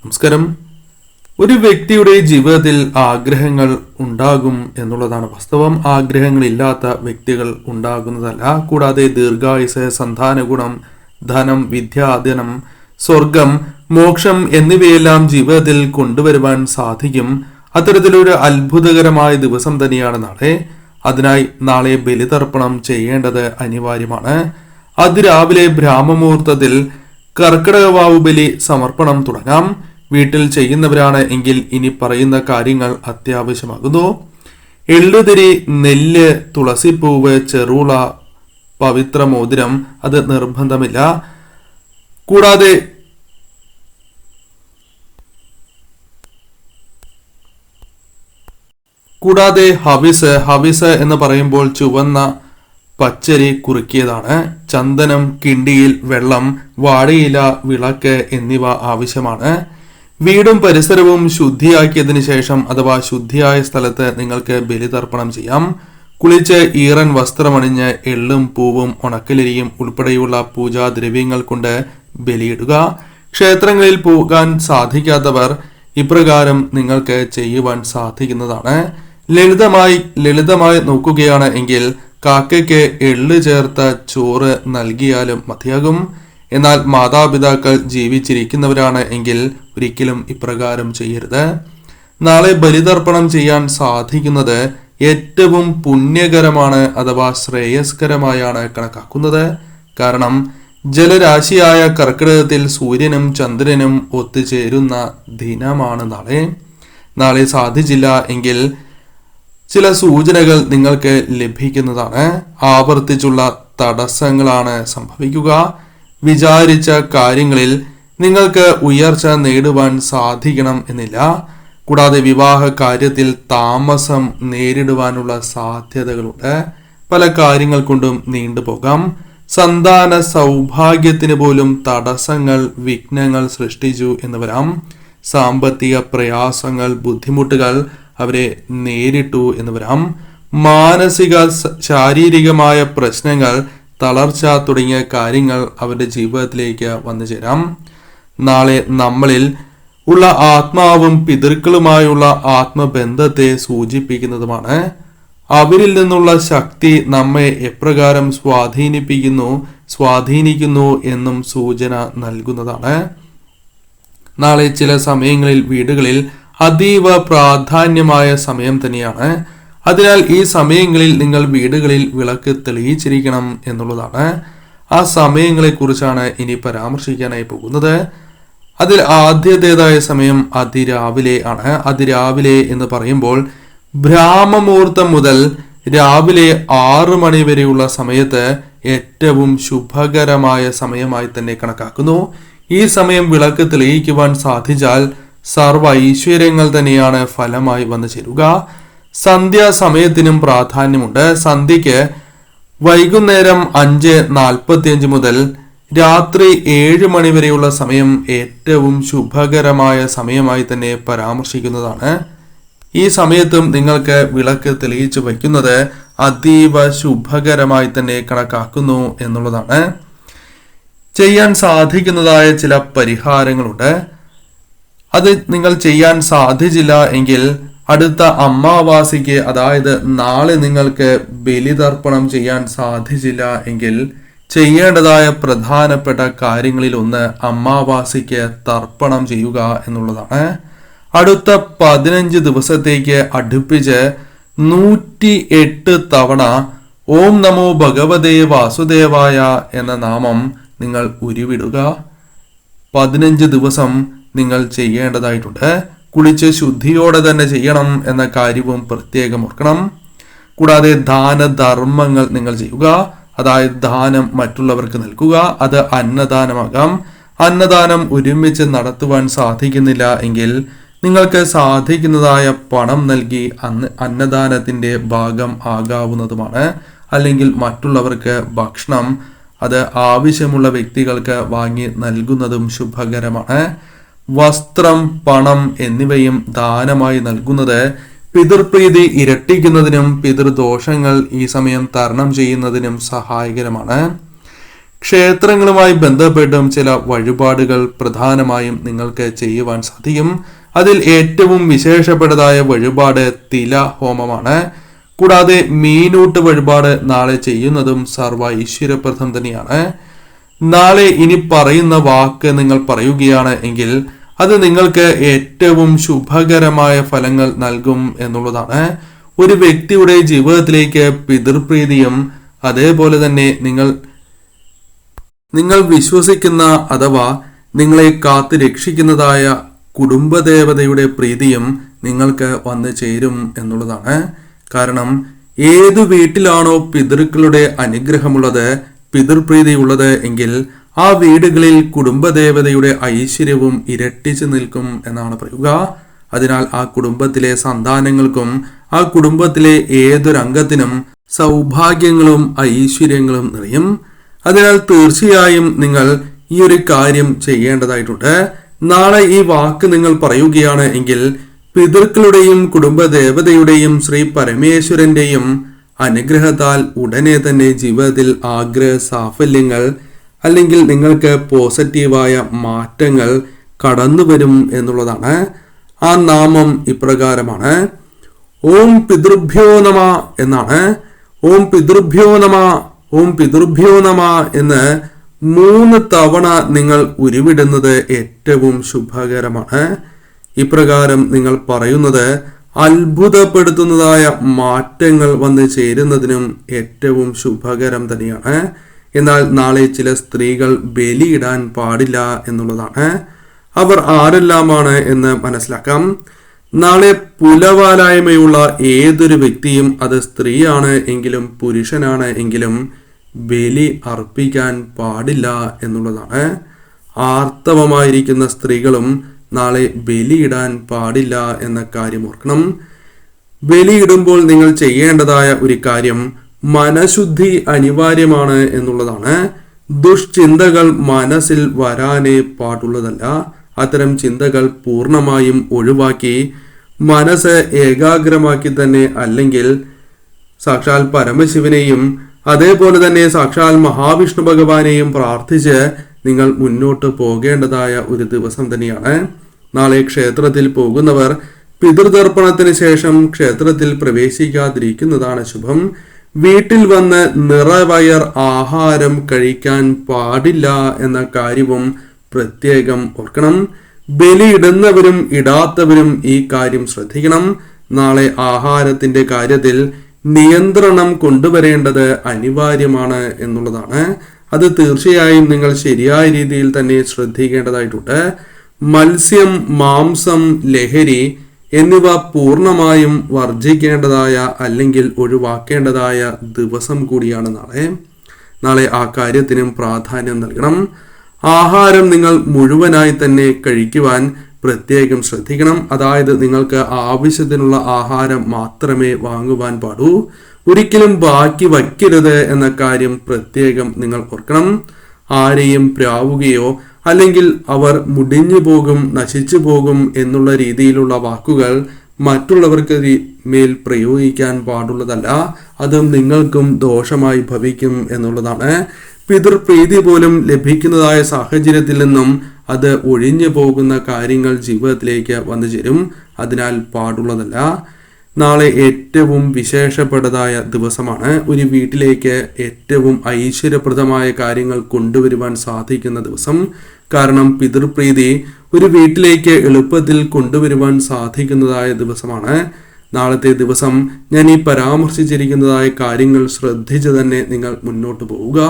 നമസ്കാരം. ഒരു വ്യക്തിയുടെ ജീവിതത്തിൽ ആഗ്രഹങ്ങൾ ഉണ്ടാകും എന്നുള്ളതാണ് വാസ്തവം. ആഗ്രഹങ്ങളില്ലാത്ത വ്യക്തികൾ ഉണ്ടാകുന്നതല്ല. കൂടാതെ ദീർഘായുസ്, സന്താന ഗുണം, ധനം, വിദ്യാധനം, സ്വർഗം, മോക്ഷം എന്നിവയെല്ലാം ജീവിതത്തിൽ കൊണ്ടുവരുവാൻ സാധിക്കും. അത്തരത്തിലൊരു അത്ഭുതകരമായ ദിവസം തന്നെയാണ് നാളെ. അതിനായി നാളെ ബലിതർപ്പണം ചെയ്യേണ്ടത് അനിവാര്യമാണ്. അതിരാവിലെ ബ്രാഹ്മമുഹൂർത്തത്തിൽ കർക്കിടകവാവ് ബലി സമർപ്പണം തുടങ്ങാം. വീട്ടിൽ ചെയ്യുന്നവരാണ് എങ്കിൽ ഇനി പറയുന്ന കാര്യങ്ങൾ അത്യാവശ്യമാകുന്നു. എള്ളുതിരി, നെല്ല്, തുളസിപ്പൂവ്, ചെറുള, പവിത്ര മോതിരം അത് നിർബന്ധമില്ല. കൂടാതെ ഹവിസ് എന്ന് പറയുമ്പോൾ ചുവന്ന പച്ചരി കുറുക്കിയതാണ്. ചന്ദനം, കിണ്ടിയിൽ വെള്ളം, വാഴയില, വിളക്ക് എന്നിവ ആവശ്യമാണ്. വീടും പരിസരവും ശുദ്ധിയാക്കിയതിനു ശേഷം അഥവാ ശുദ്ധിയായ സ്ഥലത്ത് നിങ്ങൾക്ക് ബലിതർപ്പണം ചെയ്യാം. കുളിച്ച് ഈറൻ വസ്ത്രമണിഞ്ഞ് എള്ളും പൂവും ഉണക്കലരിയും ഉൾപ്പെടെയുള്ള പൂജാദ്രവ്യങ്ങൾ കൊണ്ട് ബലിയിടുക. ക്ഷേത്രങ്ങളിൽ പോകാൻ സാധിക്കാത്തവർ ഇപ്രകാരം നിങ്ങൾക്ക് ചെയ്യുവാൻ സാധിക്കുന്നതാണ്. ലളിതമായി നോക്കുകയാണ് എങ്കിൽ കാക്കയ്ക്ക് എള്ള് ചേർത്ത ചോറ് നൽകിയാലും മതിയാകും. എന്നാൽ മാതാപിതാക്കൾ ജീവിച്ചിരിക്കുന്നവരാണ് എങ്കിൽ ഒരിക്കലും ഇപ്രകാരം ചെയ്യരുത്. നാളെ ബലിതർപ്പണം ചെയ്യാൻ സാധിക്കുന്നത് ഏറ്റവും പുണ്യകരമാണ് അഥവാ ശ്രേയസ്കരമായാണ് കണക്കാക്കുന്നത്. കാരണം ജലരാശിയായ കർക്കിടകത്തിൽ സൂര്യനും ചന്ദ്രനും ഒത്തുചേരുന്ന ദിനമാണ് നാളെ സാധിച്ചില്ല എങ്കിൽ ചില സൂചനകൾ നിങ്ങൾക്ക് ലഭിക്കുന്നതാണ്. ആവർത്തിച്ചുള്ള തടസ്സങ്ങളാണ് സംഭവിക്കുക. വിചാരിച്ച കാര്യങ്ങളിൽ നിങ്ങൾക്ക് ഉയർച്ച നേടുവാൻ സാധിക്കണം എന്നില്ല. കൂടാതെ വിവാഹ കാര്യത്തിൽ താമസം നേരിടുവാനുള്ള സാധ്യതകളുണ്ട്. പല കാര്യങ്ങൾ കൊണ്ടും നീണ്ടുപോകാം. സന്താന സൗഭാഗ്യത്തിന് പോലും തടസ്സങ്ങൾ, വിഘ്നങ്ങൾ സൃഷ്ടിച്ചു എന്ന് വരാം. സാമ്പത്തിക പ്രയാസങ്ങൾ, ബുദ്ധിമുട്ടുകൾ അവരെ നേരിട്ടു എന്ന് വരാം. മാനസിക ശാരീരികമായ പ്രശ്നങ്ങൾ, തളർച്ച തുടങ്ങിയ കാര്യങ്ങൾ അവരുടെ ജീവിതത്തിലേക്ക് വന്നു ചേരാം. നാളെ നമ്മളിൽ ഉള്ള ആത്മാവും പിതൃക്കളുമായുള്ള ആത്മബന്ധത്തെ സൂചിപ്പിക്കുന്നതുമാണ്. അവരിൽ നിന്നുള്ള ശക്തി നമ്മെ എപ്രകാരം സ്വാധീനിക്കുന്നു എന്നും സൂചന നൽകുന്നതാണ്. നാളെ ചില സമയങ്ങളിൽ വീടുകളിൽ അതീവ പ്രാധാന്യമായ സമയം തന്നെയാണ്. അതിനാൽ ഈ സമയങ്ങളിൽ നിങ്ങൾ വീടുകളിൽ വിളക്ക് തെളിയിച്ചിരിക്കണം എന്നുള്ളതാണ്. ആ സമയങ്ങളെ കുറിച്ചാണ് ഇനി പരാമർശിക്കാനായി പോകുന്നത്. അതിൽ ആദ്യത്തേതായ സമയം അതിരാവിലെ ആണ്. അതിരാവിലെ എന്ന് പറയുമ്പോൾ ബ്രാഹ്മമുഹൂർത്തം മുതൽ രാവിലെ 6 മണി വരെയുള്ള സമയത്ത് ഏറ്റവും ശുഭകരമായ സമയമായി തന്നെ കണക്കാക്കുന്നു. ഈ സമയം വിളക്ക് തെളിയിക്കുവാൻ സാധിച്ചാൽ സർവ ഐശ്വര്യങ്ങൾ തന്നെയാണ് ഫലമായി വന്നു ചേരുക. സന്ധ്യാസമയത്തിനും പ്രാധാന്യമുണ്ട്. സന്ധ്യയ്ക്ക് വൈകുന്നേരം 5:45 മുതൽ രാത്രി 7 മണി വരെയുള്ള സമയം ഏറ്റവും ശുഭകരമായ സമയമായി തന്നെ പരാമർശിക്കുന്നതാണ്. ഈ സമയത്തും നിങ്ങൾക്ക് വിളക്ക് തെളിയിച്ചു വയ്ക്കുന്നത് അതീവ ശുഭകരമായി തന്നെ കണക്കാക്കുന്നു എന്നുള്ളതാണ്. ചെയ്യാൻ സാധിക്കുന്നതായ ചില പരിഹാരങ്ങളുണ്ട്. അത് നിങ്ങൾ ചെയ്യാൻ സാധിച്ചില്ല എങ്കിൽ അടുത്ത അമാവാസിക്ക്, അതായത് നാളെ നിങ്ങൾക്ക് ബലിതർപ്പണം ചെയ്യാൻ സാധിച്ചില്ല എങ്കിൽ ചെയ്യേണ്ടതായ പ്രധാനപ്പെട്ട കാര്യങ്ങളിൽ ഒന്ന് അമാവാസിക്ക് തർപ്പണം ചെയ്യുക എന്നുള്ളതാണ്. അടുത്ത 15 ദിവസത്തേക്ക് അടുപ്പിച്ച് 108 തവണ ഓം നമോ ഭഗവതേ വാസുദേവായ എന്ന നാമം നിങ്ങൾ ഉരുവിടുക. 15 ദിവസം നിങ്ങൾ ചെയ്യേണ്ടതായിട്ടുണ്ട്. കുളിച്ച് ശുദ്ധിയോടെ തന്നെ ചെയ്യണം എന്ന കാര്യവും പ്രത്യേകം ഓർക്കണം. കൂടാതെ ദാനധർമ്മങ്ങൾ നിങ്ങൾ ചെയ്യുക. അതായത് ദാനം മറ്റുള്ളവർക്ക് നൽകുക. അത് അന്നദാനമാകാം. അന്നദാനം ഒരുമിച്ച് നടത്തുവാൻ സാധിക്കുന്നില്ല എങ്കിൽ നിങ്ങൾക്ക് സാധിക്കുന്നതായ പണം നൽകി അന്നദാനത്തിന്റെ ഭാഗം ആകാവുന്നതുമാണ്. അല്ലെങ്കിൽ മറ്റുള്ളവർക്ക് ഭക്ഷണം അത് ആവശ്യമുള്ള വ്യക്തികൾക്ക് വാങ്ങി നൽകുന്നതും ശുഭകരമാണ്. വസ്ത്രം, പണം എന്നിവയും ദാനമായി നൽകുന്നത് പിതൃപ്രീതി ഇരട്ടിക്കുന്നതിനും പിതൃദോഷങ്ങൾ ഈ സമയം തരണം ചെയ്യുന്നതിനും സഹായകരമാണ്. ക്ഷേത്രങ്ങളുമായി ബന്ധപ്പെട്ടും ചില വഴിപാടുകൾ പ്രധാനമായും നിങ്ങൾക്ക് ചെയ്യുവാൻ സാധിക്കും. അതിൽ ഏറ്റവും വിശേഷപ്പെട്ടതായ വഴിപാട് തില ഹോമമാണ്. കൂടാതെ മീനൂട്ട് വഴിപാട് നാളെ ചെയ്യുന്നതും സർവ്വ ഐശ്വര്യപ്രദം തന്നെയാണ്. നാളെ ഇനി പറയുന്ന വാക്ക് നിങ്ങൾ പറയുകയാണ് എങ്കിൽ അത് നിങ്ങൾക്ക് ഏറ്റവും ശുഭകരമായ ഫലങ്ങൾ നൽകും എന്നുള്ളതാണ്. ഒരു വ്യക്തിയുടെ ജീവിതത്തിലേക്ക് പിതൃപ്രീതിയും അതേപോലെ തന്നെ നിങ്ങൾ വിശ്വസിക്കുന്ന അഥവാ നിങ്ങളെ കാത്തു രക്ഷിക്കുന്നതായ കുടുംബദേവതയുടെ പ്രീതിയും നിങ്ങൾക്ക് വന്നു ചേരും എന്നുള്ളതാണ്. കാരണം ഏതു വീട്ടിലാണോ പിതൃക്കളുടെ അനുഗ്രഹമുള്ളത്, പിതൃപ്രീതി ഉള്ളത് എങ്കിൽ ആ വീടുകളിൽ കുടുംബദേവതയുടെ ഐശ്വര്യവും ഇരട്ടിച്ചു നിൽക്കും എന്നാണ് പറയുക. അതിനാൽ ആ കുടുംബത്തിലെ സന്താനങ്ങൾക്കും ആ കുടുംബത്തിലെ ഏതൊരംഗത്തിനും സൗഭാഗ്യങ്ങളും ഐശ്വര്യങ്ങളും നിറയും. അതിനാൽ തീർച്ചയായും നിങ്ങൾ ഈ ഒരു കാര്യം ചെയ്യേണ്ടതായിട്ടുണ്ട്. നാളെ ഈ വാക്ക് നിങ്ങൾ പറയുകയാണ് എങ്കിൽ പിതൃക്കളുടെയും കുടുംബദേവതയുടെയും ശ്രീ പരമേശ്വരന്റെയും അനുഗ്രഹത്താൽ ഉടനെ തന്നെ ജീവിതത്തിൽ ആഗ്രഹ സാഫല്യങ്ങൾ അല്ലെങ്കിൽ നിങ്ങൾക്ക് പോസിറ്റീവായ മാറ്റങ്ങൾ കടന്നു വരും എന്നുള്ളതാണ്. ആ നാമം ഇപ്രകാരമാണ്: ഓം പിതൃഭ്യോ നമ എന്നാണ്. ഓം പിതൃഭ്യോ നമ, ഓം പിതൃഭ്യോ നമ എന്ന് 3 തവണ നിങ്ങൾ ഉരുവിടുന്നത് ഏറ്റവും ശുഭകരമാണ്. ഇപ്രകാരം നിങ്ങൾ പറയുന്നത് അത്ഭുതപ്പെടുത്തുന്നതായ മാറ്റങ്ങൾ വന്നു ചേരുന്നതിനും ഏറ്റവും ശുഭകരം തന്നെയാണ്. എന്നാൽ നാളെ ചില സ്ത്രീകൾ ബലിയിടാൻ പാടില്ല എന്നുള്ളതാണ്. അവർ ആരെല്ലാമാണ് എന്ന് മനസ്സിലാക്കാം. നാളെ പുലവാലായ്മയുള്ള ഏതൊരു വ്യക്തിയും, അത് സ്ത്രീയാണ് എങ്കിലും പുരുഷനാണ് എങ്കിലും, ബലി അർപ്പിക്കാൻ പാടില്ല എന്നുള്ളതാണ്. ആർത്തവമായിരിക്കുന്ന സ്ത്രീകളും നാളെ ബലിയിടാൻ പാടില്ല എന്ന കാര്യം ഓർക്കണം. ബലിയിടുമ്പോൾ നിങ്ങൾ ചെയ്യേണ്ടതായ ഒരു കാര്യം മനഃശുദ്ധി അനിവാര്യമാണ് എന്നുള്ളതാണ്. ദുഷ്ചിന്തകൾ മനസ്സിൽ വരാനേ പാടുള്ളതല്ല. അത്തരം ചിന്തകൾ പൂർണ്ണമായും ഒഴിവാക്കി മനസ്സ് ഏകാഗ്രമാക്കി തന്നെ, അല്ലെങ്കിൽ സാക്ഷാൽ പരമശിവനെയും അതേപോലെ തന്നെ സാക്ഷാൽ മഹാവിഷ്ണു ഭഗവാനെയും പ്രാർത്ഥിച്ച് നിങ്ങൾ മുന്നോട്ട് പോകേണ്ടതായ ഒരു ദിവസം തന്നെയാണ്. നാളെ ക്ഷേത്രത്തിൽ പോകുന്നവർ പിതൃതർപ്പണത്തിന് ശേഷം ക്ഷേത്രത്തിൽ പ്രവേശിക്കാതിരിക്കുന്നതാണ് ശുഭം. വീട്ടിൽ വന്ന് നിറവയർ ആഹാരം കഴിക്കാൻ പാടില്ല എന്ന കാര്യവും പ്രത്യേകം ഓർക്കണം. ബലിയിടുന്നവരും ഇടാത്തവരും ഈ കാര്യം ശ്രദ്ധിക്കണം. നാളെ ആഹാരത്തിന്റെ കാര്യത്തിൽ നിയന്ത്രണം കൊണ്ടുവരേണ്ടത് അനിവാര്യമാണ് എന്നുള്ളതാണ്. അത് തീർച്ചയായും നിങ്ങൾ ശരിയായ രീതിയിൽ തന്നെ ശ്രദ്ധിക്കേണ്ടതായിട്ടുണ്ട്. മത്സ്യം, മാംസം, ലഹരി എന്നിവ പൂർണ്ണമായും വർജിക്കേണ്ടതായ അല്ലെങ്കിൽ ഒഴിവാക്കേണ്ടതായ ദിവസം കൂടിയാണ് നാളെ ആ കാര്യത്തിനും പ്രാധാന്യം നൽകണം. ആഹാരം നിങ്ങൾ മുഴുവനായി തന്നെ കഴിക്കുവാൻ പ്രത്യേകം ശ്രദ്ധിക്കണം. അതായത് നിങ്ങൾക്ക് ആവശ്യത്തിനുള്ള ആഹാരം മാത്രമേ വാങ്ങുവാൻ പാടൂ. ഒരിക്കലും ബാക്കി വയ്ക്കരുത് എന്ന കാര്യം പ്രത്യേകം നിങ്ങൾ ഓർക്കണം. ആരെയും പ്രാവുകയോ അല്ലെങ്കിൽ അവർ മുടിഞ്ഞു പോകും, നശിച്ചു പോകും എന്നുള്ള രീതിയിലുള്ള വാക്കുകൾ മറ്റുള്ളവർക്ക് മേൽ പ്രയോഗിക്കാൻ പാടുള്ളതല്ല. അത് നിങ്ങൾക്കും ദോഷമായി ഭവിക്കും എന്നുള്ളതാണ്. പിതൃപ്രീതി പോലും ലഭിക്കുന്നതായ സാഹചര്യത്തിൽ നിന്നും അത് ഒഴിഞ്ഞു പോകുന്ന കാര്യങ്ങൾ ജീവിതത്തിലേക്ക് വന്നു ചേരും. അതിനാൽ പാടുള്ളതല്ല. നാളെ ഏറ്റവും വിശേഷപ്പെട്ടതായ ദിവസമാണ്. ഒരു വീട്ടിലേക്ക് ഏറ്റവും ഐശ്വര്യപ്രദമായ കാര്യങ്ങൾ കൊണ്ടുവരുവാൻ സാധിക്കുന്ന ദിവസം. കാരണം പിതൃപ്രീതി ഒരു വീട്ടിലേക്ക് എളുപ്പത്തിൽ കൊണ്ടുവരുവാൻ സാധിക്കുന്നതായ ദിവസമാണ്. നാളത്തെ ദിവസം ഞാൻ ഈ പരാമർശിച്ചിരിക്കുന്നതായ കാര്യങ്ങൾ ശ്രദ്ധിച്ച് തന്നെ നിങ്ങൾ മുന്നോട്ട് പോവുക.